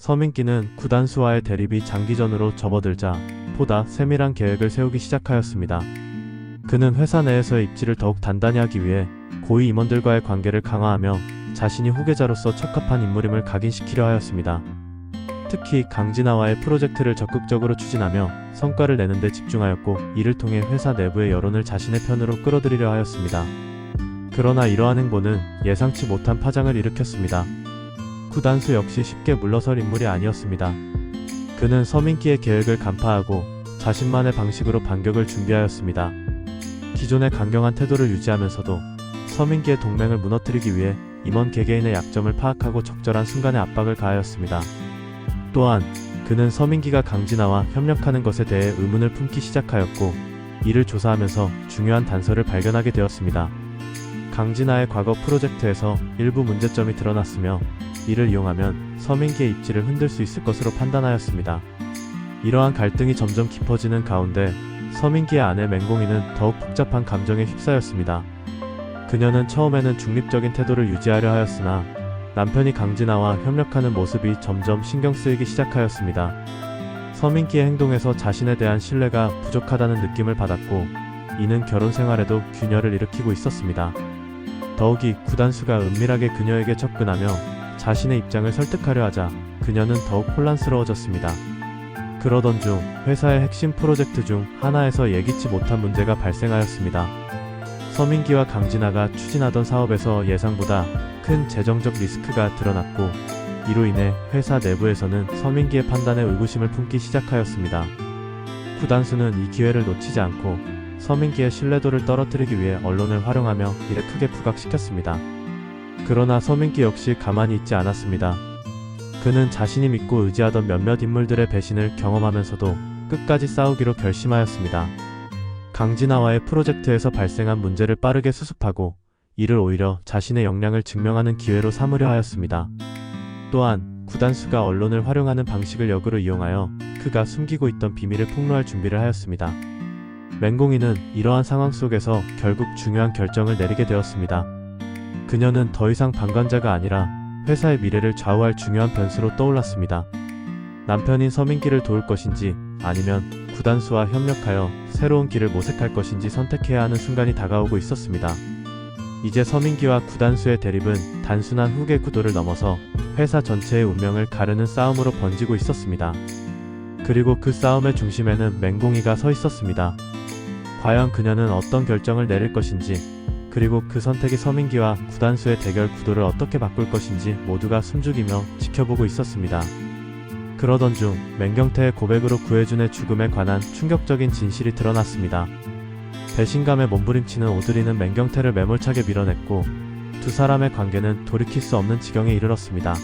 서민기는 구단수와의 대립이 장기전으로 접어들자 보다 세밀한 계획을 세우기 시작하였습니다. 그는 회사 내에서의 입지를 더욱 단단히 하기 위해 고위 임원들과의 관계를 강화하며 자신이 후계자로서 적합한 인물임을 각인시키려 하였습니다. 특히 강진아와의 프로젝트를 적극적으로 추진하며 성과를 내는 데 집중하였고, 이를 통해 회사 내부의 여론을 자신의 편으로 끌어들이려 하였습니다. 그러나 이러한 행보는 예상치 못한 파장을 일으켰습니다. 구단수 역시 쉽게 물러설 인물이 아니었습니다. 그는 서민기의 계획을 간파하고 자신만의 방식으로 반격을 준비하였습니다. 기존의 강경한 태도를 유지하면서도 서민기의 동맹을 무너뜨리기 위해 임원 개개인의 약점을 파악하고 적절한 순간에 압박을 가하였습니다. 또한 그는 서민기가 강진아와 협력하는 것에 대해 의문을 품기 시작하였고, 이를 조사하면서 중요한 단서를 발견하게 되었습니다. 강진아의 과거 프로젝트에서 일부 문제점이 드러났으며, 이를 이용하면 서민기의 입지를 흔들 수 있을 것으로 판단하였습니다. 이러한 갈등이 점점 깊어지는 가운데 서민기의 아내 맹공이는 더욱 복잡한 감정에 휩싸였습니다. 그녀는 처음에는 중립적인 태도를 유지하려 하였으나 남편이 강진아와 협력하는 모습이 점점 신경 쓰이기 시작하였습니다. 서민기의 행동에서 자신에 대한 신뢰가 부족하다는 느낌을 받았고, 이는 결혼 생활에도 균열을 일으키고 있었습니다. 더욱이 구단수가 은밀하게 그녀에게 접근하며 자신의 입장을 설득하려 하자 그녀는 더욱 혼란스러워졌습니다. 그러던 중 회사의 핵심 프로젝트 중 하나에서 예기치 못한 문제가 발생하였습니다. 서민기와 강진아가 추진하던 사업에서 예상보다 큰 재정적 리스크가 드러났고, 이로 인해 회사 내부에서는 서민기의 판단에 의구심을 품기 시작하였습니다. 구단수는 이 기회를 놓치지 않고 서민기의 신뢰도를 떨어뜨리기 위해 언론을 활용하며 이를 크게 부각시켰습니다. 그러나 서민기 역시 가만히 있지 않았습니다. 그는 자신이 믿고 의지하던 몇몇 인물들의 배신을 경험하면서도 끝까지 싸우기로 결심하였습니다. 강진아와의 프로젝트에서 발생한 문제를 빠르게 수습하고, 이를 오히려 자신의 역량을 증명하는 기회로 삼으려 하였습니다. 또한 구단수가 언론을 활용하는 방식을 역으로 이용하여 그가 숨기고 있던 비밀을 폭로할 준비를 하였습니다. 맹공이는 이러한 상황 속에서 결국 중요한 결정을 내리게 되었습니다. 그녀는 더 이상 방관자가 아니라 회사의 미래를 좌우할 중요한 변수로 떠올랐습니다. 남편인 서민기를 도울 것인지 아니면 구단수와 협력하여 새로운 길을 모색할 것인지 선택해야 하는 순간이 다가오고 있었습니다. 이제 서민기와 구단수의 대립은 단순한 후계 구도를 넘어서 회사 전체의 운명을 가르는 싸움으로 번지고 있었습니다. 그리고 그 싸움의 중심에는 맹공이가 서 있었습니다. 과연 그녀는 어떤 결정을 내릴 것인지, 그리고 그 선택이 서민기와 구단수의 대결 구도를 어떻게 바꿀 것인지 모두가 숨죽이며 지켜보고 있었습니다. 그러던 중 맹경태의 고백으로 구혜준의 죽음에 관한 충격적인 진실이 드러났습니다. 배신감에 몸부림치는 오드리는 맹경태를 매몰차게 밀어냈고, 두 사람의 관계는 돌이킬 수 없는 지경에 이르렀습니다.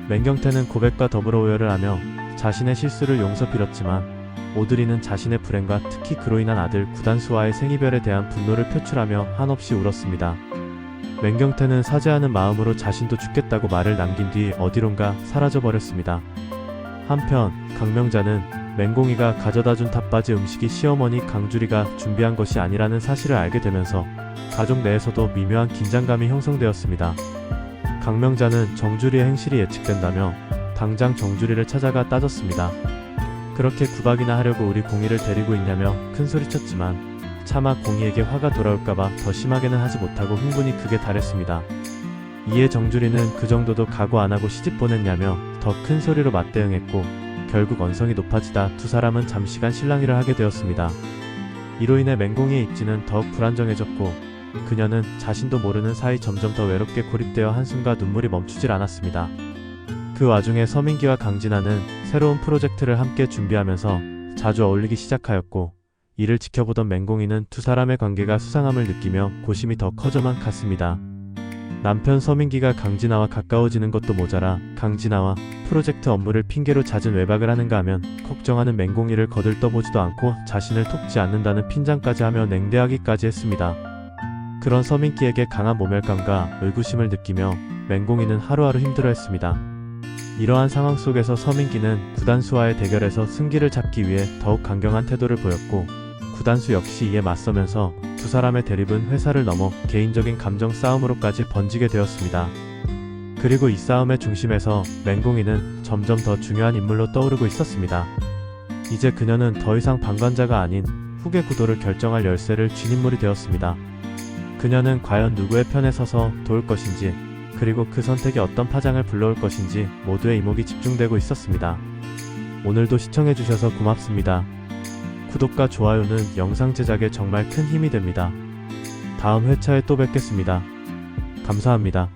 맹경태는 고백과 더불어 오열을 하며 자신의 실수를 용서 빌었지만, 오드리는 자신의 불행과 특히 그로 인한 아들 구단수와의 생이별에 대한 분노를 표출하며 한없이 울었습니다. 맹경태는 사죄하는 마음으로 자신도 죽겠다고 말을 남긴 뒤 어디론가 사라져버렸습니다. 한편 강명자는 맹공이가 가져다준 탑바지 음식이 시어머니 강주리가 준비한 것이 아니라는 사실을 알게 되면서 가족 내에서도 미묘한 긴장감이 형성되었습니다. 강명자는 정주리의 행실이 예측된다며 당장 정주리를 찾아가 따졌습니다. 그렇게 구박이나 하려고 우리 공이를 데리고 있냐며 큰소리쳤지만 차마 공이에게 화가 돌아올까봐 더 심하게는 하지 못하고 흥분이 극에 달했습니다. 이에 정주리는 그 정도도 각오 안하고 시집 보냈냐며 더 큰 소리로 맞대응했고, 결국 언성이 높아지다 두 사람은 잠시간 실랑이를 하게 되었습니다. 이로 인해 맹공이의 입지는 더욱 불안정해졌고, 그녀는 자신도 모르는 사이 점점 더 외롭게 고립되어 한숨과 눈물이 멈추질 않았습니다. 그 와중에 서민기와 강진아는 새로운 프로젝트를 함께 준비하면서 자주 어울리기 시작하였고, 이를 지켜보던 맹공이는 두 사람의 관계가 수상함을 느끼며 고심이 더 커져만 갔습니다. 남편 서민기가 강진아와 가까워지는 것도 모자라 강진아와 프로젝트 업무를 핑계로 잦은 외박을 하는가 하면 걱정하는 맹공이를 거들떠보지도 않고 자신을 돕지 않는다는 핀잔까지 하며 냉대하기까지 했습니다. 그런 서민기에게 강한 모멸감과 의구심을 느끼며 맹공이는 하루하루 힘들어했습니다. 이러한 상황 속에서 서민기는 구단수와의 대결에서 승기를 잡기 위해 더욱 강경한 태도를 보였고, 구단수 역시 이에 맞서면서 두 사람의 대립은 회사를 넘어 개인적인 감정 싸움으로까지 번지게 되었습니다. 그리고 이 싸움의 중심에서 맹공이는 점점 더 중요한 인물로 떠오르고 있었습니다. 이제 그녀는 더 이상 방관자가 아닌 후계 구도를 결정할 열쇠를 쥔 인물이 되었습니다. 그녀는 과연 누구의 편에 서서 도울 것인지, 그리고 그 선택이 어떤 파장을 불러올 것인지 모두의 이목이 집중되고 있었습니다. 오늘도 시청해주셔서 고맙습니다. 구독과 좋아요는 영상 제작에 정말 큰 힘이 됩니다. 다음 회차에 또 뵙겠습니다. 감사합니다.